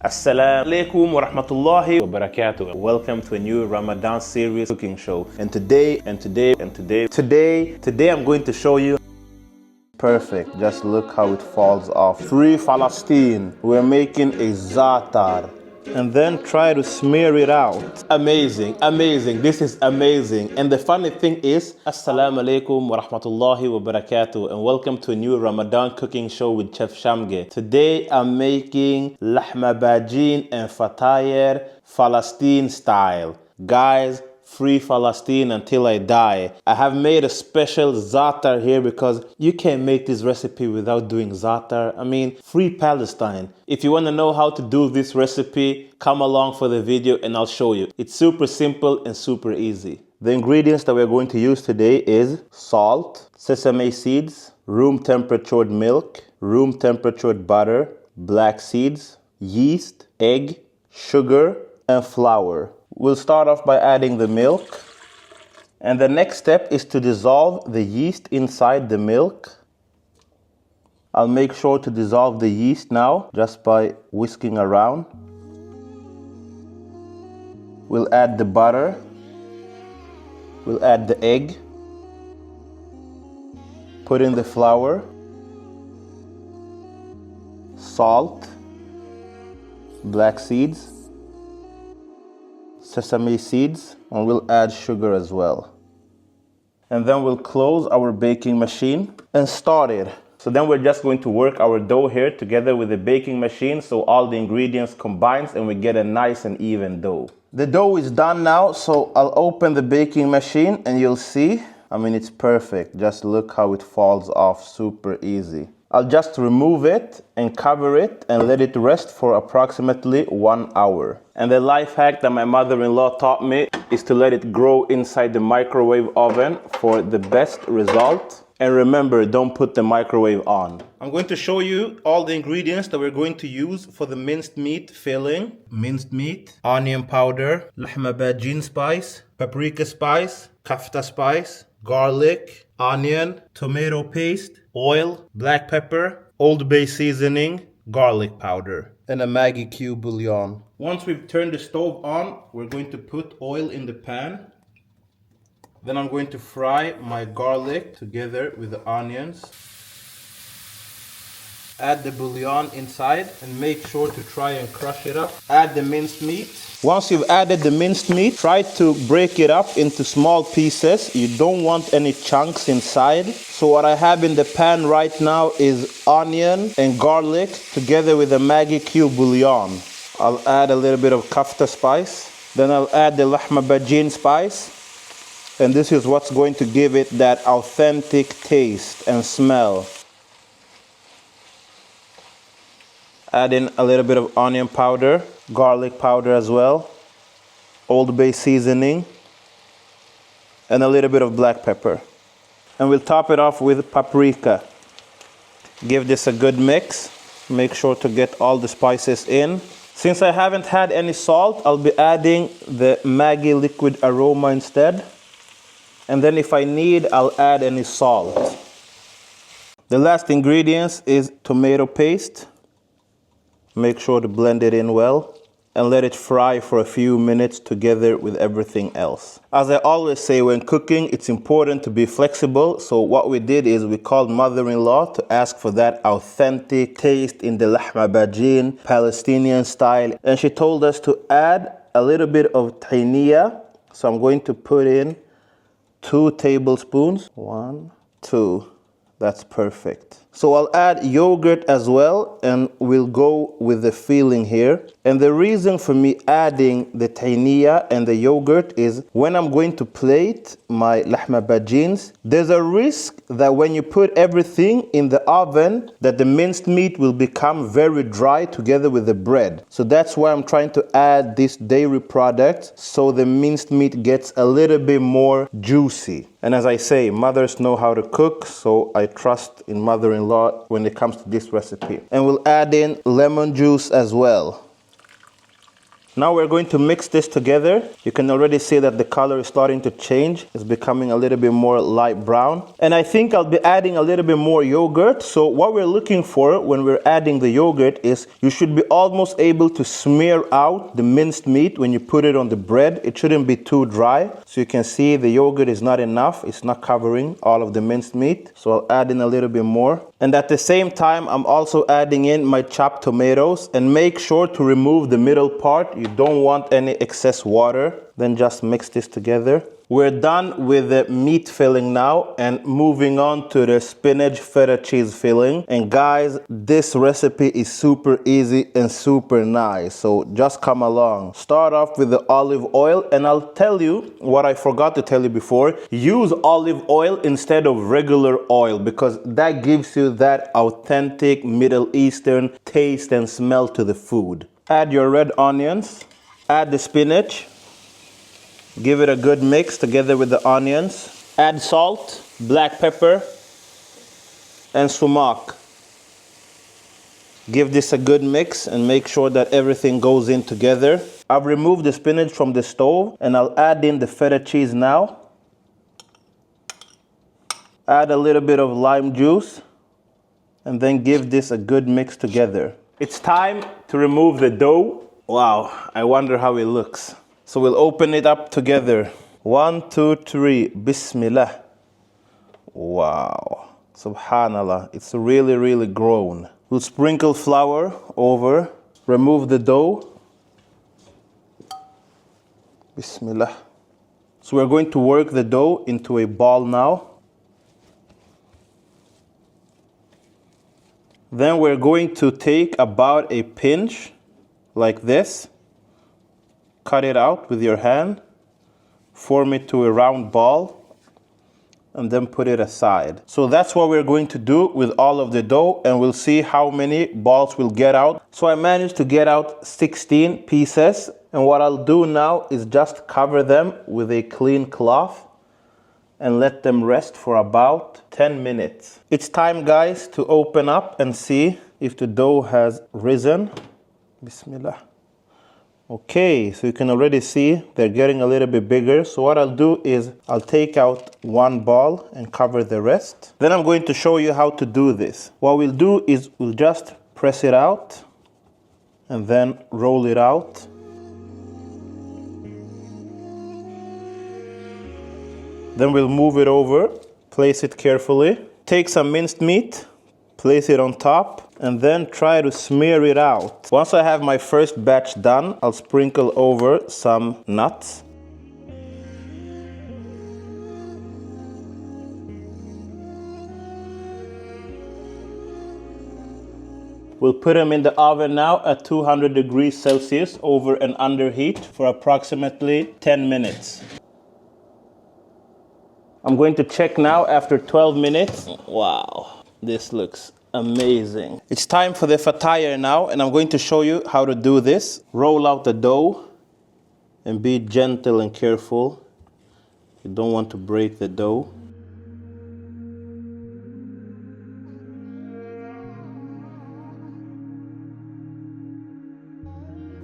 Assalamu alaikum wa rahmatullahi wa barakatuh. Welcome to a new Ramadan series cooking show. And today I'm going to show you perfect. Just look how it falls off. Free Palestine. We're making a za'atar. And then try to smear it out. Amazing, amazing. This is amazing. And the funny thing is, Assalamu alaikum wa rahmatullahi wa barakatuh, and welcome to a new Ramadan cooking show with Chef Shamge. Today I'm making Lahm Bel Ajeen and Fatayer Palestine style. Guys, free Palestine until I die. I have made a special za'atar here because you can't make this recipe without doing za'atar. I mean, free Palestine. If you want to know how to do this recipe, come along for the video and I'll show you. It's super simple and super easy. The ingredients that we're going to use today is salt, sesame seeds, room temperature milk, room temperature butter, black seeds, yeast, egg, sugar, and flour. We'll start off by adding the milk. And the next step is to dissolve the yeast inside the milk. I'll make sure to dissolve the yeast now just by whisking around. We'll add the butter. We'll add the egg. Put in the flour, salt, black seeds, sesame seeds, and we'll add sugar as well. And then we'll close our baking machine and start it. So then we're just going to work our dough here together with the baking machine so all the ingredients combines and we get a nice and even dough. The dough is done now, so I'll open the baking machine and you'll see, I mean, it's perfect. Just look how it falls off super easy. I'll just remove it and cover it and let it rest for approximately 1 hour. And the life hack that my mother-in-law taught me is to let it grow inside the microwave oven for the best result. And remember, don't put the microwave on. I'm going to show you all the ingredients that we're going to use for the minced meat filling. Minced meat, onion powder, Lahm Bel Ajeen spice, paprika spice, kafta spice, garlic, onion, tomato paste, oil, black pepper, Old Bay seasoning, garlic powder, and a Maggi cube bouillon. Once we've turned the stove on, we're going to put oil in the pan. Then I'm going to fry my garlic together with the onions. Add the bouillon inside and make sure to try and crush it up. Add the minced meat. Once you've added the minced meat, try to break it up into small pieces. You don't want any chunks inside. So what I have in the pan right now is onion and garlic together with a Maggi cube bouillon. I'll add a little bit of kafta spice. Then I'll add the Lahm Bel Ajeen spice. And this is what's going to give it that authentic taste and smell. Add in a little bit of onion powder, garlic powder as well, Old Bay seasoning, and a little bit of black pepper. And we'll top it off with paprika. Give this a good mix. Make sure to get all the spices in. Since I haven't had any salt, I'll be adding the Maggi liquid aroma instead. And then if I need, I'll add any salt. The last ingredients is tomato paste. Make sure to blend it in well and let it fry for a few minutes together with everything else. As I always say when cooking, it's important to be flexible. So what we did is we called mother-in-law to ask for that authentic taste in the Lahm Bel Ajeen Palestinian style. And she told us to add a little bit of tahiniya. So I'm going to put in 2 tablespoons. 1, 2. That's perfect. So I'll add yogurt as well and we'll go with the filling here. And the reason for me adding the tahiniya and the yogurt is when I'm going to plate my Lahm Bel Ajeens, there's a risk that when you put everything in the oven that the minced meat will become very dry together with the bread. So that's why I'm trying to add this dairy product so the minced meat gets a little bit more juicy. And as I say, mothers know how to cook, so I trust in mother-in-law when it comes to this recipe. And we'll add in lemon juice as well. Now we're going to mix this together. You can already see that the color is starting to change. It's becoming a little bit more light brown. And I think I'll be adding a little bit more yogurt. So what we're looking for when we're adding the yogurt is you should be almost able to smear out the minced meat when you put it on the bread. It shouldn't be too dry. So you can see the yogurt is not enough. It's not covering all of the minced meat. So I'll add in a little bit more. And at the same time, I'm also adding in my chopped tomatoes, and make sure to remove the middle part. You don't want any excess water. Then just mix this together. We're done with the meat filling now and moving on to the spinach feta cheese filling. And guys, this recipe is super easy and super nice. So just come along. Start off with the olive oil, and I'll tell you what I forgot to tell you before. Use olive oil instead of regular oil because that gives you that authentic Middle Eastern taste and smell to the food. Add your red onions. Add the spinach. Give it a good mix together with the onions. Add salt, black pepper, and sumac. Give this a good mix and make sure that everything goes in together. I've removed the spinach from the stove and I'll add in the feta cheese now. Add a little bit of lime juice and then give this a good mix together. It's time to remove the dough. Wow, I wonder how it looks. So we'll open it up together. 1, 2, 3. Bismillah. Wow. Subhanallah. It's really, really grown. We'll sprinkle flour over. Remove the dough. Bismillah. So we're going to work the dough into a ball now. Then we're going to take about a pinch like this. Cut it out with your hand, form it to a round ball, and then put it aside. So that's what we're going to do with all of the dough, and we'll see how many balls we'll get out. So I managed to get out 16 pieces, and what I'll do now is just cover them with a clean cloth and let them rest for about 10 minutes. It's time, guys, to open up and see if the dough has risen. Bismillah. Okay, so you can already see they're getting a little bit bigger. So what I'll do is I'll take out one ball and cover the rest. Then I'm going to show you how to do this. What we'll do is we'll just press it out and then roll it out. Then we'll move it over, place it carefully. Take some minced meat, place it on top, and then try to smear it out. Once I have my first batch done, I'll sprinkle over some nuts. We'll put them in the oven now at 200 degrees Celsius over and under heat for approximately 10 minutes. I'm going to check now after 12 minutes. Wow, this looks amazing. It's time for the Fatayer now, and I'm going to show you how to do this. Roll out the dough and be gentle and careful. You don't want to break the dough.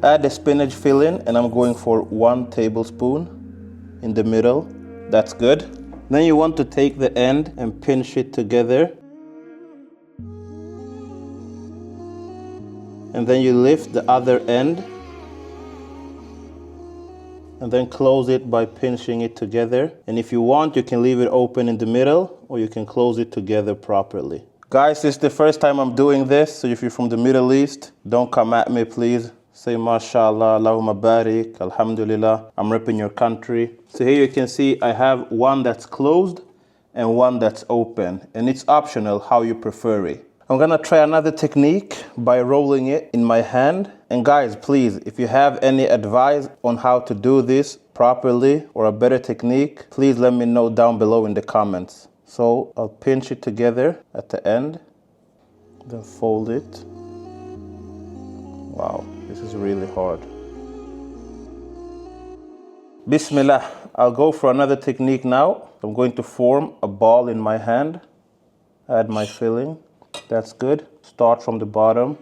Add the spinach filling, and I'm going for 1 tablespoon in the middle. That's good. Then you want to take the end and pinch it together. And then you lift the other end and then close it by pinching it together. And if you want, you can leave it open in the middle or you can close it together properly. Guys, this is the first time I'm doing this, so if you're from the Middle East, don't come at me, please. Say mashallah, Allahumma barik, alhamdulillah. I'm repping your country. So here you can see I have one that's closed and one that's open, and it's optional how you prefer it. I'm gonna try another technique by rolling it in my hand. And guys, please, if you have any advice on how to do this properly or a better technique, please let me know down below in the comments. So I'll pinch it together at the end, then fold it. Wow, this is really hard. Bismillah, I'll go for another technique now. I'm going to form a ball in my hand, add my filling. That's good. Start from the bottom.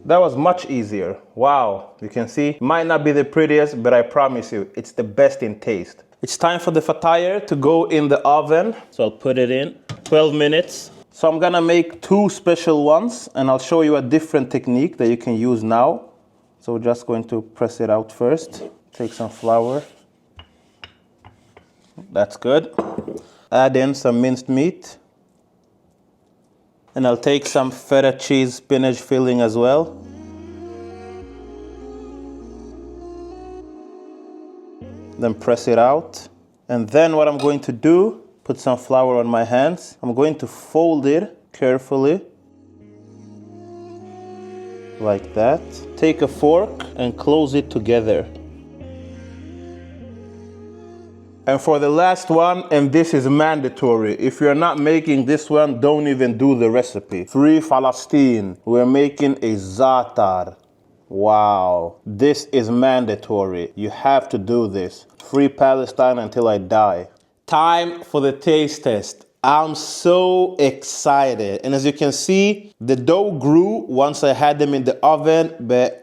That was much easier. Wow, you can see, might not be the prettiest, but I promise you, it's the best in taste. It's time for the Fatayer to go in the oven. So I'll put it in, 12 minutes. So I'm gonna make 2 special ones, and I'll show you a different technique that you can use now. So we're just going to press it out first. Take some flour. That's good. Add in some minced meat. And I'll take some feta cheese spinach filling as well. Then press it out. And then what I'm going to do, put some flour on my hands. I'm going to fold it carefully. Like that. Take a fork and close it together. And for the last one, and this is mandatory, if you're not making this one, don't even do the recipe. Free Palestine. We're making a za'atar. Wow. This is mandatory. You have to do this. Free Palestine until I die. Time for the taste test. I'm so excited. And as you can see, the dough grew once I had them in the oven, but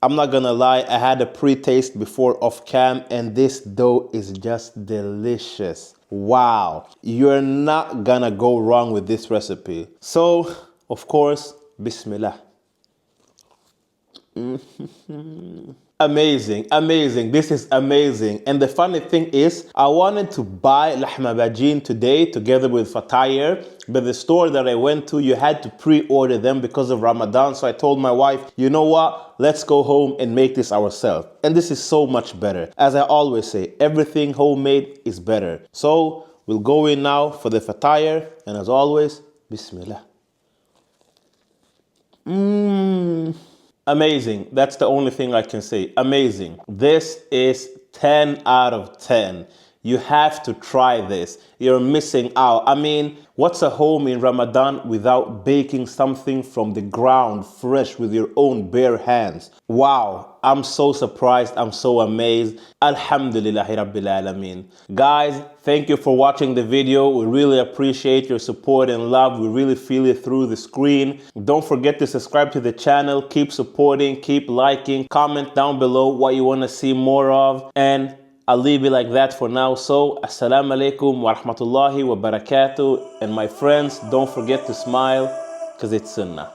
I'm not gonna lie, I had a pre-taste before off cam, and this dough is just delicious. Wow, you're not gonna go wrong with this recipe. So, of course, Bismillah. Amazing, amazing. This is amazing. And the funny thing is, I wanted to buy Lahm Bel Ajeen today together with Fatayer, but the store that I went to, you had to pre-order them because of Ramadan. So I told my wife, you know what? Let's go home and make this ourselves. And this is so much better. As I always say, everything homemade is better. So we'll go in now for the Fatayer. And as always, Bismillah. Amazing. That's the only thing I can say. Amazing. This is 10 out of 10. You have to try this. You're missing out. I mean, what's a home in Ramadan without baking something from the ground, fresh with your own bare hands? Wow. I'm so surprised. I'm so amazed. Alhamdulillahi Rabbil Alameen. Guys, thank you for watching the video. We really appreciate your support and love. We really feel it through the screen. Don't forget to subscribe to the channel. Keep supporting, keep liking, comment down below what you want to see more of. And I'll leave it like that for now. So, assalamu alaikum wa rahmatullahi wa barakatuh. And my friends, don't forget to smile, because it's sunnah.